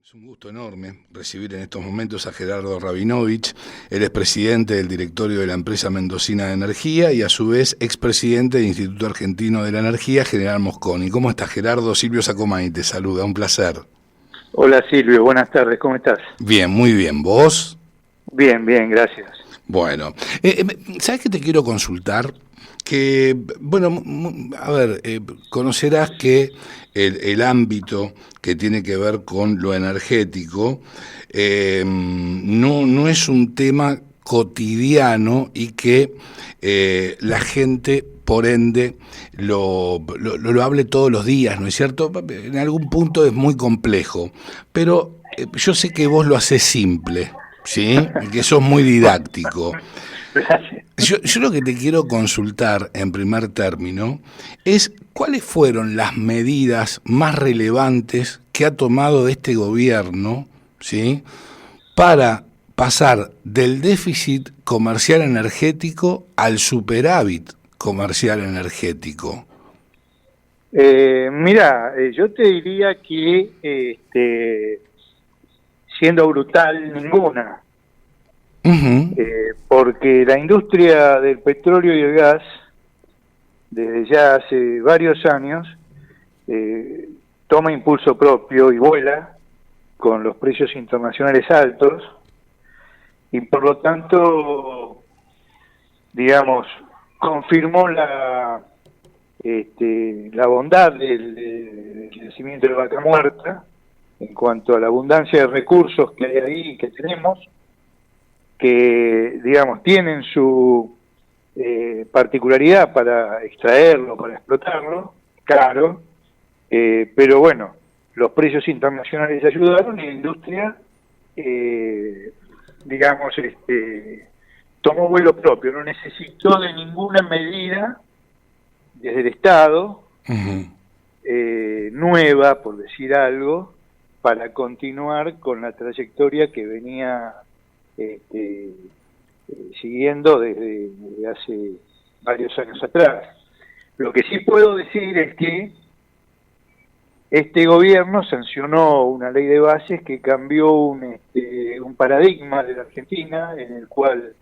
Es un gusto enorme recibir en estos momentos a Gerardo Rabinovich. Él es presidente del directorio de la empresa mendocina de energía y a su vez expresidente del Instituto Argentino de la Energía, General Mosconi. ¿Cómo estás, Gerardo? Silvio Sacomani te saluda, un placer. Hola Silvio, buenas tardes, ¿cómo estás? Bien, muy bien. ¿Vos? Bien, bien, gracias. Bueno, ¿sabes qué te quiero consultar? Que, bueno, a ver, conocerás que el ámbito que tiene que ver con lo energético no es un tema cotidiano y que la gente, por ende, lo hable todos los días, ¿no es cierto? En algún punto es muy complejo, pero yo sé que vos lo hacés simple, ¿sí? Y que sos muy didáctico. Gracias. Yo lo que te quiero consultar en primer término es cuáles fueron las medidas más relevantes que ha tomado este gobierno, ¿sí?, para pasar del déficit comercial energético al superávit comercial energético. Yo te diría que, siendo brutal, ninguna. Uh-huh. Porque la industria del petróleo y el gas, desde ya hace varios años, toma impulso propio y vuela con los precios internacionales altos, y por lo tanto, digamos, confirmó la bondad del yacimiento de Vaca Muerta en cuanto a la abundancia de recursos que hay ahí y que tenemos, que, digamos, tienen su particularidad para extraerlo, para explotarlo, caro, pero bueno, los precios internacionales ayudaron y la industria, digamos, tomó vuelo propio, no necesitó de ninguna medida desde el Estado, Uh-huh, nueva, por decir algo, para continuar con la trayectoria que venía siguiendo desde hace varios años atrás. Lo que sí puedo decir es que este gobierno sancionó una ley de bases que cambió un paradigma de la Argentina, en el cual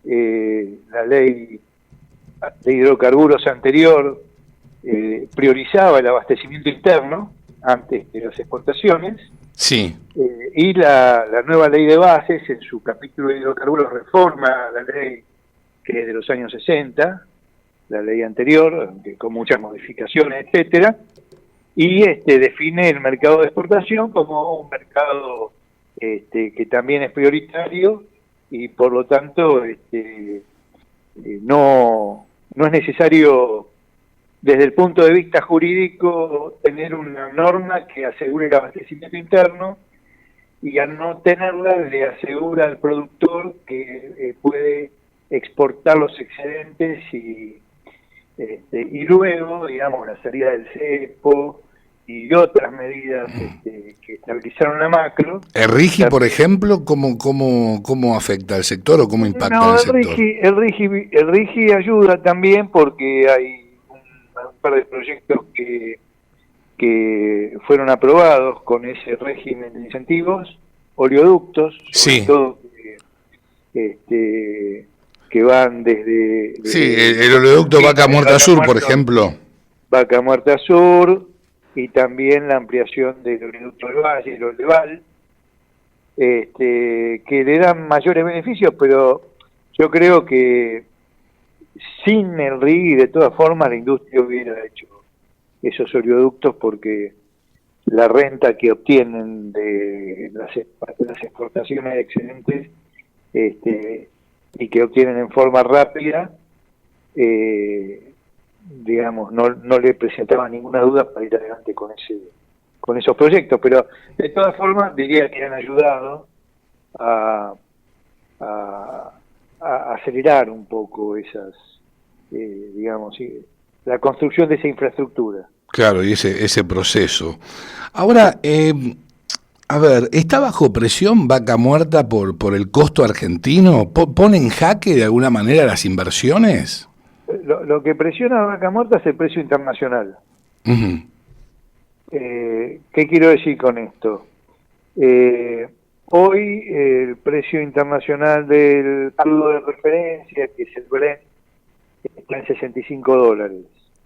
la ley de hidrocarburos anterior priorizaba el abastecimiento interno antes de las exportaciones. sí. Y la nueva ley de bases, en su capítulo de hidrocarburos, reforma la ley que es de los años 60, la ley anterior, con muchas modificaciones, etcétera, y define el mercado de exportación como un mercado que también es prioritario y por lo tanto no es necesario desde el punto de vista jurídico tener una norma que asegure el abastecimiento interno, y al no tenerla le asegura al productor que puede exportar los excedentes y luego, digamos, la salida del cepo y otras medidas que estabilizaron la macro. ¿El RIGI, por ejemplo, cómo afecta al sector o cómo impacta al sector? El RIGI ayuda también porque hay un par de proyectos que fueron aprobados con ese régimen de incentivos, oleoductos, sobre Sí. todo que van desde Sí, el oleoducto Vaca Muerta Sur, por ejemplo. Vaca Muerta Sur, y también la ampliación del oleoducto del Valle, el Oleval, que le dan mayores beneficios, pero yo creo que sin el RIGI, de todas formas, la industria hubiera hecho esos oleoductos, porque la renta que obtienen de las exportaciones excedentes y que obtienen en forma rápida, digamos, no le presentaba ninguna duda para ir adelante con esos proyectos, pero de todas formas diría que han ayudado a acelerar un poco esas, digamos, la construcción de esa infraestructura. Claro, y ese proceso. Ahora, a ver, ¿está bajo presión Vaca Muerta por el costo argentino? ¿Pone en jaque de alguna manera las inversiones? Lo que presiona a Vaca Muerta es el precio internacional. Uh-huh. ¿Qué quiero decir con esto? Hoy el precio internacional del crudo de referencia, que es el Brent, está en $65.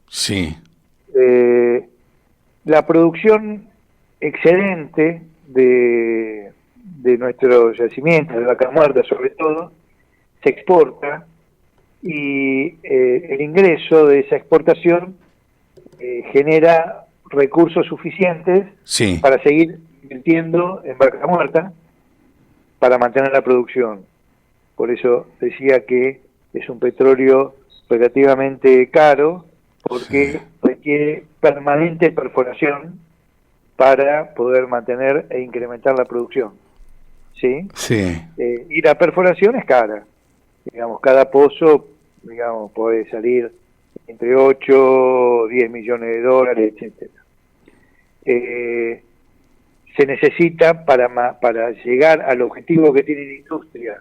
Sí, La producción excedente de nuestros yacimientos, de Vaca Muerta sobre todo, se exporta y el ingreso de esa exportación genera recursos suficientes sí, para seguir invirtiendo en Vaca Muerta para mantener la producción. Por eso decía que es un petróleo relativamente caro, sí, porque requiere permanente perforación para poder mantener e incrementar la producción. ¿Sí? sí. Y la perforación es cara. Digamos, cada pozo, digamos, puede salir entre 8, 10 millones de dólares, etcétera. Se necesita para llegar al objetivo que tiene la industria,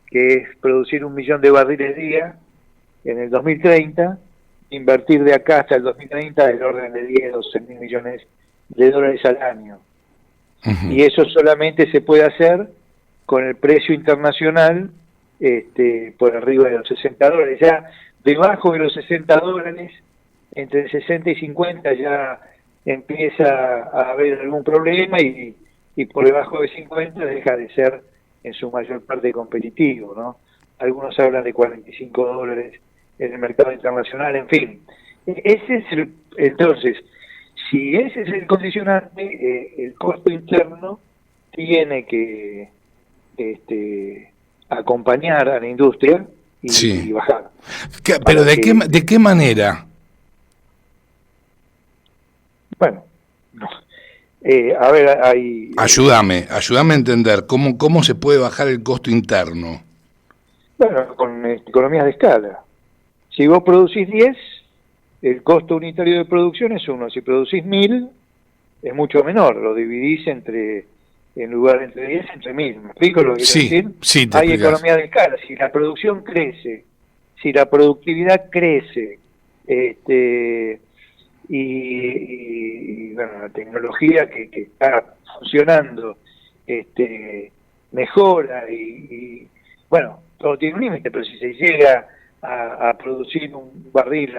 que es producir 1 millón de barriles día en el 2030, invertir de acá hasta el 2030 del orden de 10, 12 mil millones de dólares al año. Ujú. Y eso solamente se puede hacer con el precio internacional por arriba de los $60. Ya debajo de los $60, entre 60 y 50 ya empieza a haber algún problema y por debajo de 50 deja de ser en su mayor parte competitivo, ¿no? Algunos hablan de $45 en el mercado internacional, en fin. Ese es entonces, si ese es el condicionante, el costo interno tiene que acompañar a la industria y Sí. bajar. Pero Para de qué manera? bueno, no. A ver, hay... Ayúdame a entender cómo se puede bajar el costo interno. bueno, con economías de escala. Si vos producís 10, el costo unitario de producción es 1. Si producís 1000, es mucho menor. Lo dividís en lugar entre 10, entre 1000. ¿Me explico lo que quiero Sí, decir? sí, te Hay explicas. economías de escala. Si la producción crece, si la productividad crece, bueno, la tecnología que está funcionando mejora y bueno, todo tiene un límite, pero si se llega a producir un barril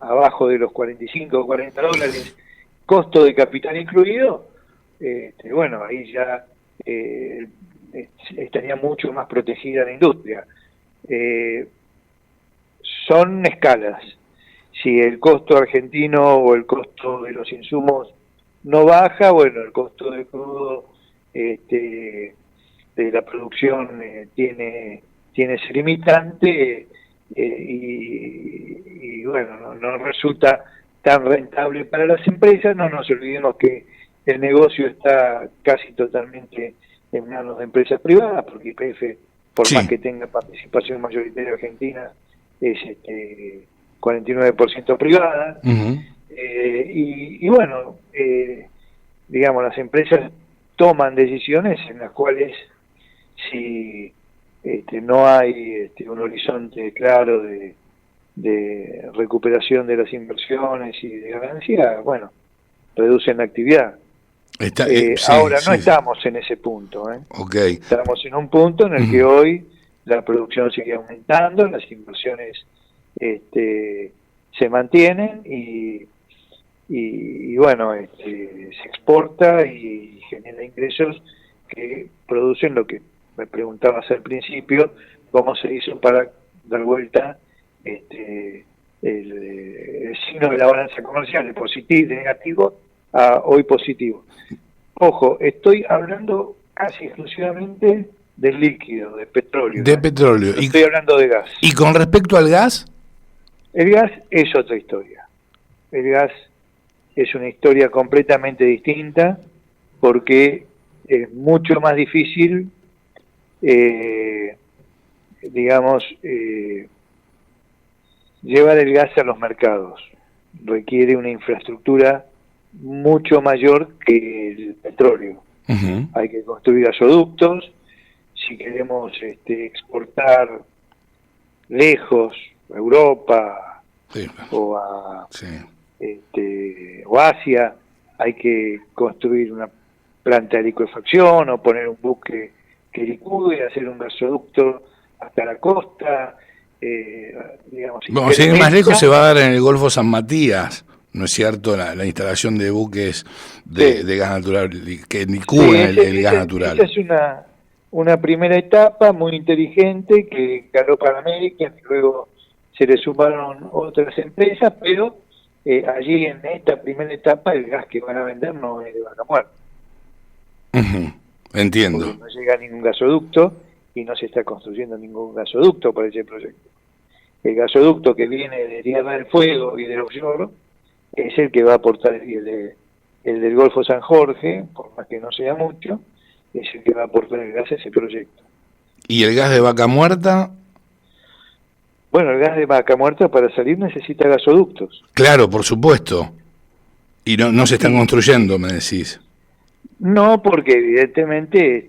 abajo de los 45 o $40, costo de capital incluido, bueno, ahí ya estaría mucho más protegida la industria. Eh, Son escalas. Si el costo argentino o el costo de los insumos no baja, bueno, el costo de crudo de la producción tiene ese limitante y bueno, no resulta tan rentable para las empresas. No nos olvidemos que el negocio está casi totalmente en manos de empresas privadas, porque YPF, por más Sí. que tenga participación mayoritaria argentina, es 49% privada. Ujú. Y bueno, digamos, las empresas toman decisiones en las cuales si no hay un horizonte claro de recuperación de las inversiones y de ganancia, bueno, reducen la actividad. Sí, Ahora no sí, sí. estamos en ese punto, ¿eh? Ok. Estamos en un punto en el que Ujú. hoy la producción sigue aumentando, las inversiones se mantienen y bueno, se exporta y genera ingresos que producen lo que me preguntabas al principio, cómo se hizo para dar vuelta el signo de la balanza comercial, de positivo, de negativo a hoy positivo. Ojo, estoy hablando casi exclusivamente del líquido, de petróleo, De petróleo. no estoy hablando de gas. Y con respecto al gas, El gas es otra historia. El gas es una historia completamente distinta porque es mucho más difícil, digamos, llevar el gas a los mercados. Requiere una infraestructura mucho mayor que el petróleo. ujú, Hay que construir gasoductos. Si queremos exportar lejos, a Europa sí, o a sí, o Asia, hay que construir una planta de licuefacción o poner un buque que licúe, hacer un gasoducto hasta la costa, digamos. Vamos a ir más lejos, se va a dar en el Golfo San Matías, ¿no es cierto? La instalación de buques de gas natural, que licúen el gas natural. Esa es una primera etapa muy inteligente que ganó Panamérica, y luego se le sumaron otras empresas, pero allí en esta primera etapa el gas que van a vender no es de Vaca Muerta. Entiendo. Porque no llega ningún gasoducto y no se está construyendo ningún gasoducto para ese proyecto. El gasoducto que viene de Tierra del Fuego y del offshore es el que va a aportar, el del Golfo San Jorge, por más que no sea mucho, es el que va a aportar el gas a ese proyecto. ¿Y el gas de Vaca Muerta? Bueno, el gas de Vaca Muerta para salir necesita gasoductos. Claro, por supuesto. Y no se están construyendo, me decís. No, porque evidentemente,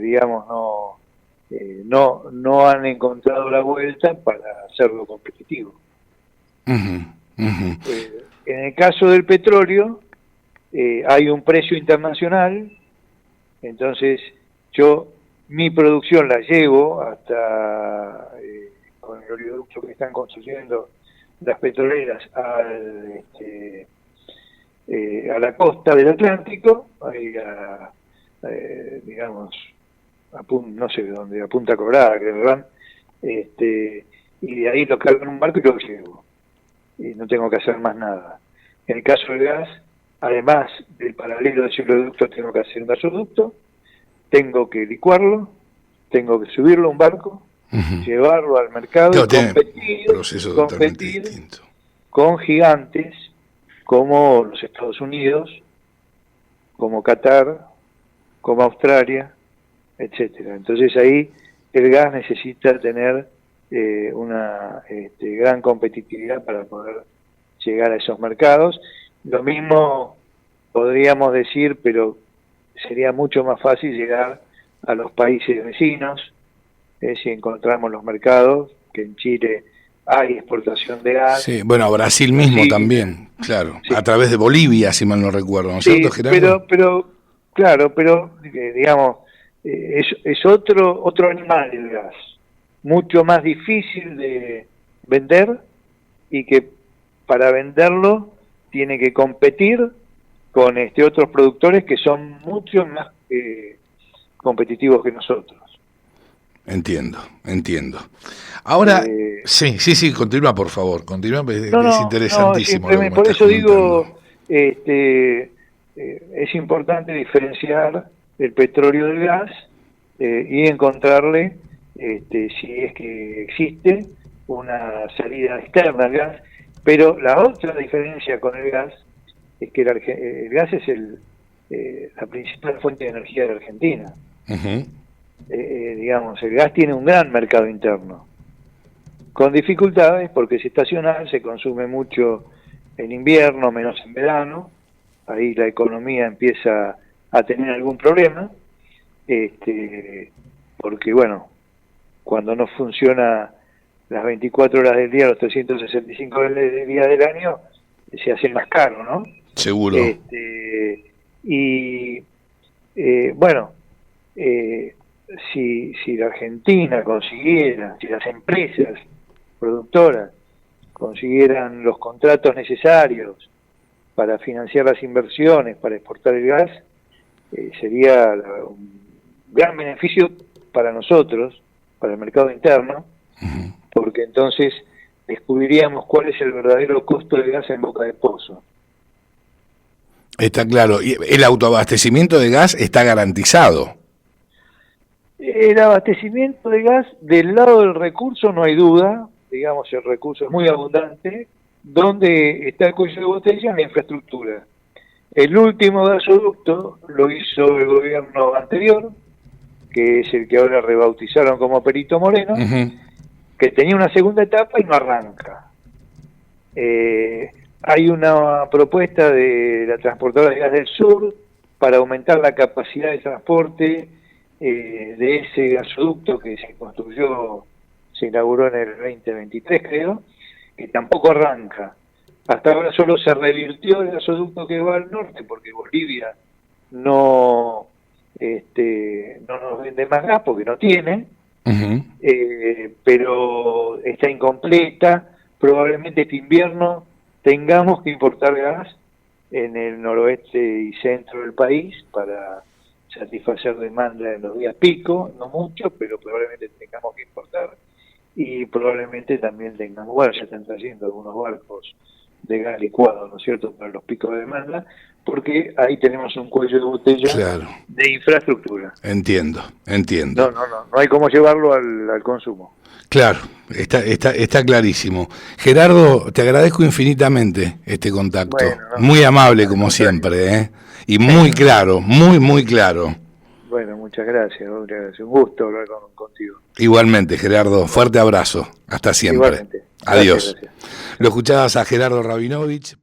digamos, no han encontrado la vuelta para hacerlo competitivo. En el caso del petróleo, hay un precio internacional, entonces mi producción la llevo hasta, con el oleoducto que están construyendo las petroleras a la costa del Atlántico, ahí digamos, no sé dónde, a Punta Colorada, creo, y de ahí lo cargo en un barco y lo llevo. Y no tengo que hacer más nada. En el caso del gas, además del paralelo de ese oleoducto, tengo que hacer un gasoducto, tengo que licuarlo, tengo que subirlo a un barco, llevarlo al mercado, competir con gigantes como los Estados Unidos, como Qatar, como Australia, etcétera. Entonces ahí el gas necesita tener una gran competitividad para poder llegar a esos mercados. Lo mismo podríamos decir, pero sería mucho más fácil llegar a los países vecinos, si encontramos los mercados, que en Chile hay exportación de gas. Sí, bueno, Brasil mismo también, claro, sí. A través de Bolivia, si mal no recuerdo, ¿no es cierto, Gerardo? Pero digamos, es otro animal el gas, mucho más difícil de vender, y que para venderlo tiene que competir con otros productores que son mucho más competitivos que nosotros. Entiendo. Ahora, sí, continúa, por favor, continúa, es interesantísimo. Por eso digo, es importante diferenciar el petróleo del gas y encontrarle, si es que existe, una salida externa al gas. Pero la otra diferencia con el gas es que el gas es la principal fuente de energía de la Argentina. Digamos, el gas tiene un gran mercado interno, con dificultades porque es estacional, se consume mucho en invierno, menos en verano, ahí la economía empieza a tener algún problema, porque bueno, cuando no funciona las 24 horas del día, los 365 días del año, se hace más caro, ¿no? Seguro. Si la Argentina consiguiera, si las empresas productoras consiguieran los contratos necesarios para financiar las inversiones, para exportar el gas, sería un gran beneficio para nosotros, para el mercado interno, porque entonces descubriríamos cuál es el verdadero costo del gas en boca de pozo. Está claro. Y el autoabastecimiento de gas está garantizado. El abastecimiento de gas, del lado del recurso no hay duda, digamos, el recurso es muy abundante. Donde está el cuello de botella en la infraestructura. El último gasoducto lo hizo el gobierno anterior, que es el que ahora rebautizaron como Perito Moreno, que tenía una segunda etapa y no arranca. Hay una propuesta de la transportadora de gas del sur para aumentar la capacidad de transporte de ese gasoducto que se inauguró en el 2023, creo, que tampoco arranca. Hasta ahora solo se revirtió el gasoducto que va al norte, porque Bolivia no, no nos vende más gas porque no tiene, Ujú. pero está incompleta. Probablemente este invierno tengamos que importar gas en el noroeste y centro del país para satisfacer demanda en los días pico, no mucho, pero probablemente tengamos que importar, y probablemente también tengamos, bueno, ya están trayendo algunos barcos de gas licuado, ¿no es cierto?, para los picos de demanda, porque ahí tenemos un cuello de botella Claro, de infraestructura. entiendo, entiendo. No hay cómo llevarlo al consumo. Claro, está clarísimo. Gerardo, te agradezco infinitamente este contacto. Bueno, Muy amable al como contrario. siempre, ¿eh? Y muy claro, muy claro. Bueno, muchas gracias, un gusto hablar contigo. Igualmente, Gerardo, fuerte abrazo. Hasta siempre. Igualmente. Gracias, Adiós. gracias. Lo escuchabas a Gerardo Rabinovich.